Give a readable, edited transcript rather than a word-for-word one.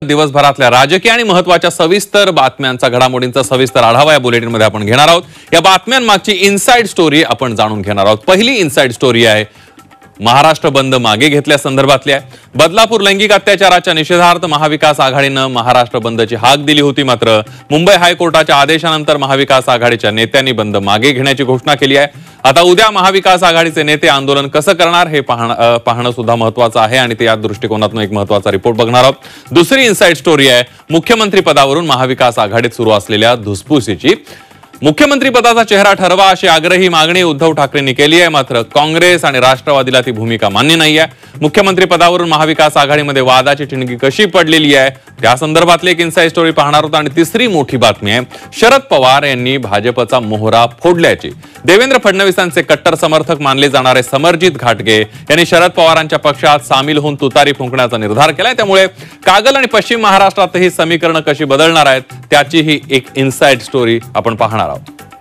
दिवसभरातल्या राजकीय आणि महत्त्वाच्या सविस्तर बातम्यांचा घडामोडींचा सविस्तर आढावा या बुलेटिनमध्ये आपण घेणार आहोत। या बातम्यांमागची इनसाइड स्टोरी आपण जाणून घेणार आहोत। पहिली इनसाइड स्टोरी आहे महाराष्ट्र बंद मागे घेतल्या संदर्भातली आहे। बदलापूर लैंगिक अत्याचाराच्या निषेधार्थ महाविकास आघाडीने महाराष्ट्र बंदची हाक दिली होती, मात्र मुंबई हायकोर्टाच्या आदेशानंतर महाविकास आघाडीच्या नेत्यांनी बंद मागे घेण्याची घोषणा केली आहे। आता उद्या महाविकास आघाडीचे नेते आंदोलन कसं करणार हे पाहणं सुद्धा महत्त्वाचं आहे आणि ते या दृष्टिकोनातून एक महत्त्वाचा रिपोर्ट बघणार आहोत। दुसरी इनसाइड स्टोरी आहे मुख्यमंत्री पदावरून महाविकास आघाडीत सुरू असलेल्या धुसफुसीची। मुख्यमंत्री पदाचा चेहरा ठरवा अशी आग्रही मागणी उद्धव ठाकरेंनी केली आहे, मात्र काँग्रेस आणि राष्ट्रवादीला ती भूमिका मान्य नाही आहे। मुख्यमंत्री पदावरून महाविकास आघाडीमध्ये वादाची ठिणगी कशी पडलेली आहे त्या संदर्भातली एक इनसाइड स्टोरी पाहणार आहोत। आणि तिसरी मोठी बातमी आहे शरद पवार यांनी भाजपचा मोहरा फोडल्याची। देवेंद्र फडणवीसांचे कट्टर समर्थक मानले जाणारे समरजित घाटगे यांनी शरद पवारांच्या पक्षात सामील होऊन तुतारी फुंकण्याचा निर्धार केलाय। त्यामुळे कागल आणि पश्चिम महाराष्ट्रातही समीकरणं कशी बदलणार आहेत त्याची ही एक इनसाइड स्टोरी आपण पाहणार आहोत।